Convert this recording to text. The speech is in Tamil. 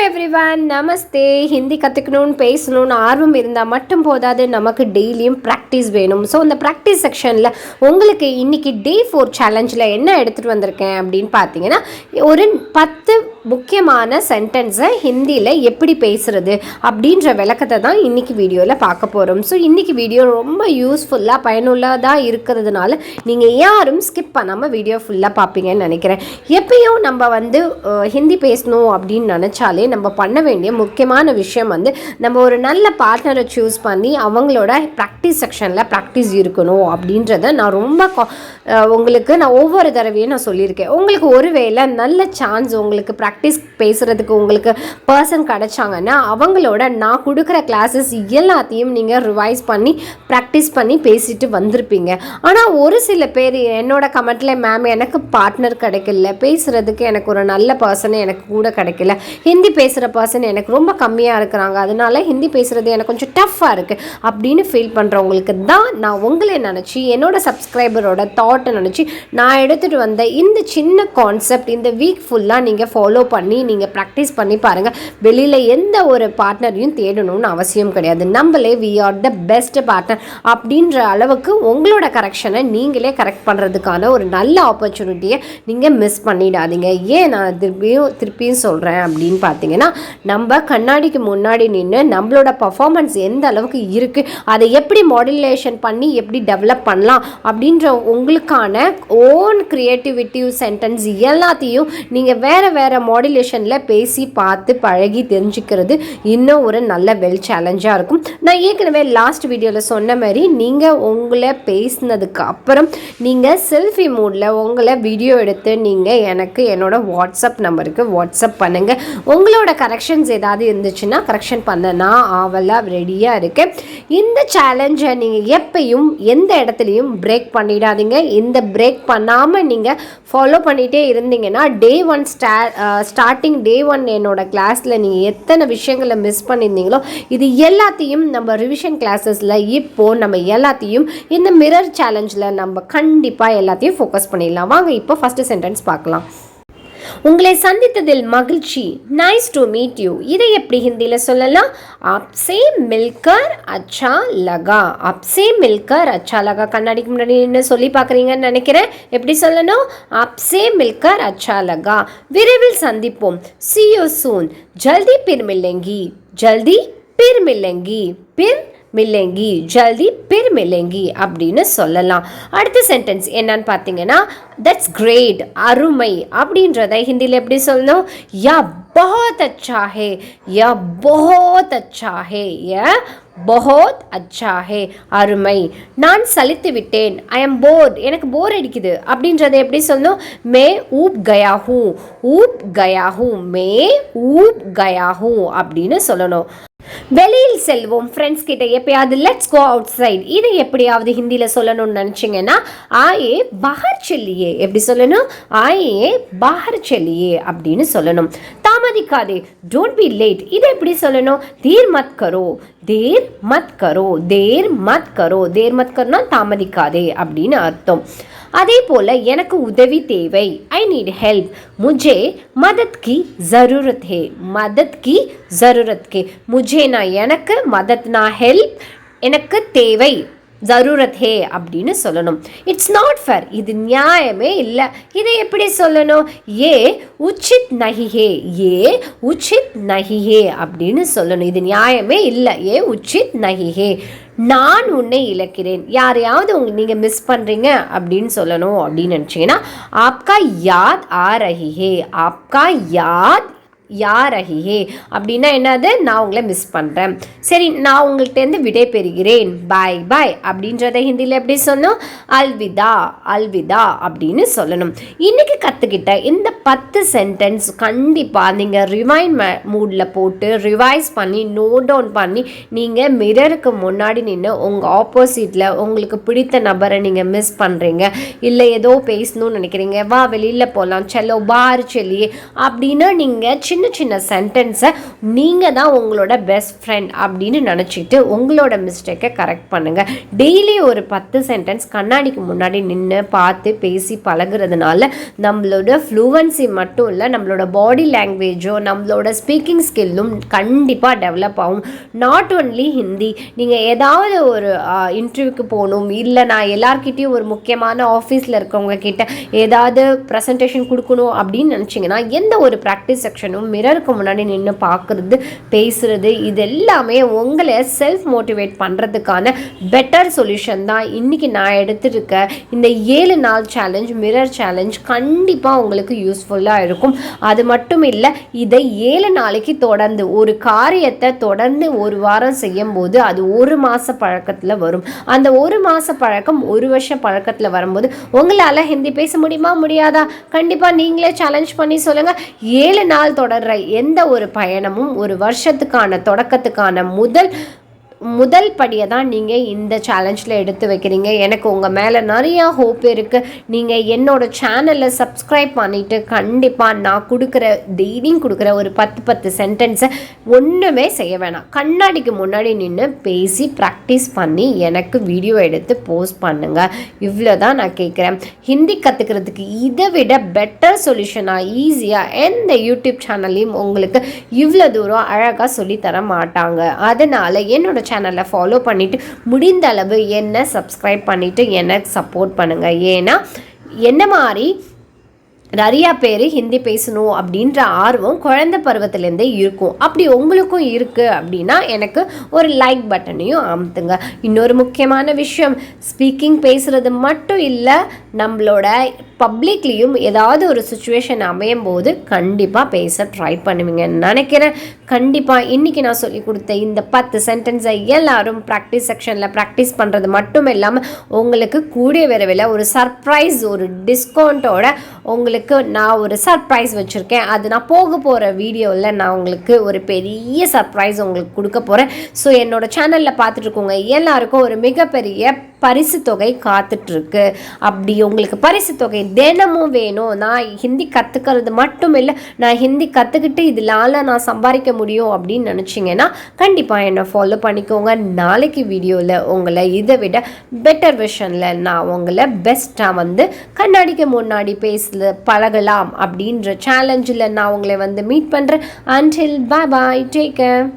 எவ்ரிவன், நமஸ்தே. ஹிந்தி கற்றுக்கணும்னு பேசணும்னு ஆர்வம் இருந்தால் மட்டும் போதாது, நமக்கு டெய்லியும் ப்ராக்டிஸ் வேணும். ஸோ இந்த ப்ராக்டிஸ் செக்ஷனில் உங்களுக்கு இன்றைக்கி டே 4 சேலஞ்சில் என்ன எடுத்துகிட்டு வந்திருக்கேன் அப்படின்னு பார்த்தீங்கன்னா, ஒரு 10 முக்கியமான சென்டென்ஸை ஹிந்தியில் எப்படி பேசுகிறது அப்படின்ற விளக்கத்தை தான் இன்றைக்கி வீடியோவில் பார்க்க போகிறோம். ஸோ இன்றைக்கி வீடியோ ரொம்ப யூஸ்ஃபுல்லாக பயனுள்ளதாக இருக்கிறதுனால நீங்கள் யாரும் ஸ்கிப் பண்ணாமல் வீடியோ ஃபுல்லாக பார்ப்பீங்கன்னு நினைக்கிறேன். எப்பயும் நம்ம ஹிந்தி பேசணும் அப்படின்னு நினச்சாலே நம்ம பண்ண வேண்டிய முக்கியமான விஷயம் நம்ம ஒரு நல்ல பார்ட்னரை சூஸ் பண்ணி அவங்களோட ப்ராக்டிஸ் செக்ஷனில் ப்ராக்டிஸ் இருக்கணும் அப்படின்றத நான் உங்களுக்கு ஒவ்வொரு தடவையும் நான் சொல்லியிருக்கேன். உங்களுக்கு ஒருவேளை நல்ல சான்ஸ் உங்களுக்கு ப்ராக்டிஸ் பேசுகிறதுக்கு உங்களுக்கு பர்சன் கிடைச்சாங்கன்னா அவங்களோட நான் கொடுக்குற கிளாஸஸ் எல்லாத்தையும் நீங்கள் ரிவைஸ் பண்ணி ப்ராக்டிஸ் பண்ணி பேசிட்டு வந்திருப்பீங்க. ஆனால் ஒரு சில பேர் என்னோட கமெண்ட்டில், மேம் எனக்கு பார்ட்னர் கிடைக்கல, பேசுகிறதுக்கு எனக்கு ஒரு நல்ல பர்சனை எனக்கு கூட கிடைக்கல, ஹிந்தி பேசுகிற பர்சன் எனக்கு ரொம்ப கம்மியாக இருக்கிறாங்க, அதனால ஹிந்தி பேசுகிறது எனக்கு கொஞ்சம் டஃப்பாக இருக்குது அப்படின்னு ஃபீல் பண்ணுறவங்களுக்கு தான் நான் உங்களை நினச்சி என்னோட சப்ஸ்கிரைபரோட தாட்டை நினச்சி நான் எடுத்துகிட்டு வந்த இந்த சின்ன கான்செப்ட் இந்த வீக் ஃபுல்லாக நீங்கள் ஃபாலோ பண்ணி நீங்கள் ப்ராக்டிஸ் பண்ணி பாருங்கள். வெளியில் எந்த ஒரு பார்ட்னரையும் தேடணும்னு அவசியம் கிடையாது. நம்மளே we are the best partner அப்படின்ற அளவுக்கு உங்களோட கரெக்ஷனை நீங்களே கரெக்ட் பண்ணுறதுக்கான ஒரு நல்ல ஆப்பர்ச்சுனிட்டியை நீங்கள் மிஸ் பண்ணிடாதீங்க. ஏன் நான் திருப்பியும் சொல்கிறேன் அப்படின்னு பார்த்தீங்கன்னா, நம்ம கண்ணாடிக்கு முன்னாடி நின்று நம்மளோட பர்ஃபார்மன்ஸ் எந்த அளவுக்கு இருக்குது, அதை எப்படி மாடுலேஷன் பண்ணி எப்படி டெவலப் பண்ணலாம் அப்படின்ற உங்களுக்கான ஓன் கிரியேட்டிவிட்டி சென்டென்ஸ் எல்லாத்தையும் நீங்கள் வேறு மாடுலேஷனில் பேசி பார்த்து பழகி தெரிஞ்சுக்கிறது இன்னும் ஒரு நல்ல சேலஞ்சாக இருக்கும். நான் ஏற்கனவே லாஸ்ட் வீடியோவில் சொன்ன மாதிரி நீங்கள் உங்களை பேசினதுக்கு அப்புறம் நீங்கள் செல்ஃபி மூடில் உங்களை வீடியோ எடுத்து நீங்கள் எனக்கு என்னோட வாட்ஸ்அப் நம்பருக்கு வாட்ஸ்அப் பண்ணுங்கள். உங்களோட கரெக்ஷன்ஸ் ஏதாவது இருந்துச்சுன்னா கரெக்ஷன் பண்ண நான் ஆவலாக ரெடியாக இருக்கேன். இந்த சேலஞ்சை நீங்கள் எப்பயும் எந்த இடத்துலையும் பிரேக் பண்ணிடாதீங்க. இந்த பிரேக் பண்ணாமல் நீங்கள் ஃபாலோ பண்ணிகிட்டே இருந்தீங்கன்னா டே 1 ஸ்டார்டிங் டே 1 என்னோட கிளாஸில் நீங்கள் எத்தனை விஷயங்களை மிஸ் பண்ணியிருந்தீங்களோ இது எல்லாத்தையும் நம்ம ரிவிஷன் கிளாஸஸில் இப்போது நம்ம எல்லாத்தையும் இந்த மிரர் சேலஞ்சில் நம்ம கண்டிப்பாக எல்லாத்தையும் ஃபோக்கஸ் பண்ணிடலாம். வாங்க இப்போ ஃபஸ்ட்டு சென்டென்ஸ் பார்க்கலாம். உங்களை சந்தித்ததில் மகிழ்ச்சி. Nice to meet you. இதை எப்படி ஹிந்தியில் சொல்லலாம்? ஆப்சே மில்கர் அச்சா லகா. ஆப்சே மில்கர் அச்சா லகா. கண்ணாடிக்கு முன்னாடி என்ன சொல்லி பார்க்குறீங்கன்னு நினைக்கிறேன். எப்படி சொல்லணும்? ஆப்சே மில்கர் அச்சா லகா. விரைவில் சந்திப்போம். see you soon. ஜல்தி பிர் மில்லேங்கி. ஜல்தி பிர் மில்லேங்கி. பிர் மில்லேங்கி, ஜல்தி பிர் மில்லேங்கி அப்படின்னு சொல்லலாம். அடுத்த சென்டென்ஸ் என்னன்னு பார்த்தீங்கன்னா, தட்ஸ் கிரேட், அருமை அப்படின்றத ஹிந்தியில் எப்படி சொல்லணும்? யா बहुत अच्छा है, या बहुत अच्छा है, या बहुत अच्छा है, அருமை. நான் சலித்து விட்டேன், ஐ எம் போர்ட், எனக்கு போர் அடிக்குது அப்படின்றத எப்படி சொல்லணும்? மே ஊப் கயா ஹூ. ஊப் கயா ஹூ, மே ஊப் கயா ஹூ அப்படின்னு சொல்லணும். வெளியில் செல்வோம் ஃப்ரெண்ட்ஸ் கிட்ட எப்பயாவது லெட்ஸ் கோ அவுட் சைட். இதை எப்படியாவது ஹிந்தியில் சொல்லணும்னு நினச்சிங்கன்னா ஆயே பாஹர் செல்லியே. எப்படி சொல்லணும்? ஆயே பாஹர் செல்லியே அப்படின்னு சொல்லணும். தாமதிக்காதே, டோன்ட் பி லேட். இதை எப்படி சொல்லணும்? தேர் மத் கரோ. தேர் மத் கரோ. தேர் மத் கரோ. தேர் மத் கரோனா தாமதிக்காதே அப்படின்னு அர்த்தம். அதே போல் எனக்கு உதவி தேவை. I need help. முझे மதத் கி ஜரூரத் ஹே. மதத் கி ஜரூரத் கே. முझे ना எனக்கு, மதத்னா ஹெல்ப், எனக்கு தேவை, ஜரூரத் ஹே அப்படின்னு சொல்லணும். இட்ஸ் நாட் ஃபேர், இது நியாயமே இல்லை. இதை எப்படி சொல்லணும்? ஏ உச்சித் நஹி ஹே. ஏ உச்சித் நஹி ஹே அப்படின்னு சொல்லணும். இது நியாயமே இல்லை. ஏ உச்சித் நஹி ஹே. நான் உன்னை இழக்கிறேன். யாரையாவது நீங்கள் மிஸ் பண்ணுறீங்க அப்படின்னு சொல்லணும் அப்படின்னு நினச்சிங்கன்னா ஆப்கா யாத் ஆ ரஹி ஹே. ஆப்கா யாத் யா ரஹியே அப்படின்னா என்னது? நான் உங்களை மிஸ் பண்ணுறேன். சரி, நான் உங்கள்கிட்டேருந்து விடை பெறுகிறேன், பாய் பாய் அப்படின்றத ஹிந்தியில் எப்படி சொல்லணும்? அல்விதா. அல்விதா அப்படின்னு சொல்லணும். இன்றைக்கி கற்றுக்கிட்ட இந்த 10 சென்டென்ஸ் கண்டிப்பாக நீங்கள் ரிவைண்ட் மூடில் போட்டு ரிவைஸ் பண்ணி நோட் டவுன் பண்ணி நீங்கள் மிரருக்கு முன்னாடி நின்று உங்கள் ஆப்போசிட்டில் உங்களுக்கு பிடித்த நபரை நீங்கள் மிஸ் பண்ணுறீங்க, இல்லை ஏதோ பேசணும்னு நினைக்கிறீங்க, வா வெளியில் போகலாம், செல்லோ பார் செல்லியே அப்படின்னு நீங்கள் சின்ன சின்ன சென்டென்ஸை நீங்கள் தான் உங்களோட பெஸ்ட் ஃப்ரெண்ட் அப்படின்னு நினச்சிட்டு உங்களோட மிஸ்டேக்கை கரெக்ட் பண்ணுங்கள். டெய்லி ஒரு 10 சென்டென்ஸ் கண்ணாடிக்கு முன்னாடி நின்று பார்த்து பேசி பழகுறதுனால நம்மளோட ஃப்ளூவன்சி மட்டும் இல்லை, நம்மளோட பாடி லாங்குவேஜோ நம்மளோட ஸ்பீக்கிங் ஸ்கில்லும் கண்டிப்பாக டெவலப் ஆகும். நாட் ஒன்லி ஹிந்தி, நீங்கள் ஏதாவது ஒரு இன்டர்வியூக்கு போகணும், இல்லை நான் எல்லார்கிட்டையும் ஒரு முக்கியமான ஆஃபீஸில் இருக்கவங்க கிட்ட ஏதாவது ப்ரெசன்டேஷன் கொடுக்கணும் அப்படின்னு நினச்சிங்கன்னா எந்த ஒரு ப்ராக்டிஸ் செக்ஷனும் மிரருக்கு முன்னாடி நின்று பார்க்குறது, பேசுகிறது, இது எல்லாமே உங்களை செல்ஃப் மோட்டிவேட் பண்ணுறதுக்கான பெட்டர் சொல்யூஷன் தான். இன்றைக்கி நான் எடுத்துருக்க இந்த 7 நாள் சேலஞ்ச், மிரர் சேலஞ்ச் கண்டிப்பாக உங்களுக்கு யூஸ்ஃபுல்லாக இருக்கும். அது மட்டும் இல்லை, இதை 7 நாளைக்கு தொடர்ந்து ஒரு காரியத்தை தொடர்ந்து ஒரு வாரம் செய்யும் போது அது 1 மாத பழக்கத்தில் வரும். அந்த 1 மாத பழக்கம் 1 வருஷ பழக்கத்தில் வரும்போது உங்களால் ஹிந்தி பேச முடியுமா முடியாதா? கண்டிப்பாக நீங்களே சேலஞ்ச் பண்ணி சொல்லுங்கள். 7 நாள் தொடர்ற எந்த ஒரு பயணமும் ஒரு வருஷத்துக்கான தொடக்கத்துக்கான முதல் படியை தான் நீங்கள் இந்த சேலஞ்சில் எடுத்து வைக்கிறீங்க. எனக்கு உங்கள் மேலே நிறையா ஹோப் இருக்குது. நீங்கள் என்னோடய சேனலை சப்ஸ்கிரைப் பண்ணிவிட்டு கண்டிப்பாக நான் டெய்லியும் கொடுக்குற ஒரு 10 சென்டென்ஸை ஒன்றுமே செய்ய வேணாம், கண்ணாடிக்கு முன்னாடி நின்று பேசி ப்ராக்டிஸ் பண்ணி எனக்கு வீடியோ எடுத்து போஸ்ட் பண்ணுங்கள். இவ்வளோ தான் நான் கேட்குறேன். ஹிந்தி கற்றுக்கிறதுக்கு இதை விட பெட்டர் சொல்யூஷனாக ஈஸியாக எந்த யூடியூப் சேனல்லையும் உங்களுக்கு இவ்வளோ தூரம் அழகாக சொல்லித்தர மாட்டாங்க. அதனால் என்னோட சேனலை ஃபாலோ பண்ணிவிட்டு முடிந்த அளவு என்ன சப்ஸ்கிரைப் பண்ணிவிட்டு எனக்கு சப்போர்ட் பண்ணுங்கள். ஏன்னா என்ன மாதிரி நிறையா பேர் ஹிந்தி பேசணும் அப்படின்ற ஆர்வம் குழந்தை பருவத்திலேருந்தே இருக்கும். அப்படி உங்களுக்கும் இருக்குது அப்படின்னா எனக்கு ஒரு லைக் பட்டனையும் அமுத்துங்க. இன்னொரு முக்கியமான விஷயம், ஸ்பீக்கிங் பேசுகிறது மட்டும் இல்லை, நம்மளோட பப்ளிக்லேயும் ஏதாவது ஒரு சுச்சுவேஷன் அமையும் போது கண்டிப்பாக பேச ட்ரை பண்ணுவீங்கன்னு நினைக்கிறேன். கண்டிப்பாக இன்றைக்கி நான் சொல்லி கொடுத்த இந்த 10 சென்டென்ஸை எல்லாரும் ப்ராக்டிஸ் செக்ஷனில் ப்ராக்டிஸ் பண்ணுறது மட்டும் இல்லாமல் உங்களுக்கு கூடிய விரைவில் ஒரு சர்ப்ரைஸ், ஒரு டிஸ்கவுண்ட்டோட உங்களுக்கு நான் ஒரு சர்ப்ரைஸ் வச்சுருக்கேன். அது நான் போகிற வீடியோவில் நான் உங்களுக்கு ஒரு பெரிய சர்ப்ரைஸ் உங்களுக்கு கொடுக்க போகிறேன். ஸோ என்னோடய சேனலில் பார்த்துட்ருக்கோங்க எல்லாருக்கும் ஒரு மிகப்பெரிய பரிசு தொகை காத்துட்ருக்கு. அப்படி உங்களுக்கு பரிசு தொகை தினமும் வேணும், நான் ஹிந்தி கற்றுக்கிறது மட்டும் இல்லை, நான் ஹிந்தி கற்றுக்கிட்டு இதனால நான் சம்பாதிக்க முடியும் அப்படின்னு நினச்சிங்கன்னா கண்டிப்பாக என்னை ஃபாலோ பண்ணிக்கோங்க. நாளைக்கு வீடியோவில் உங்களை இதை விட பெட்டர் விஷனில் நான் உங்களை பெஸ்ட்டாக கண்ணாடிக்கு முன்னாடி பழகலாம் அப்படின்ற சேலஞ்சில் நான் உங்களை மீட் பண்ணுறேன். அன்டில் பாய் பாய், டேக் கேர்.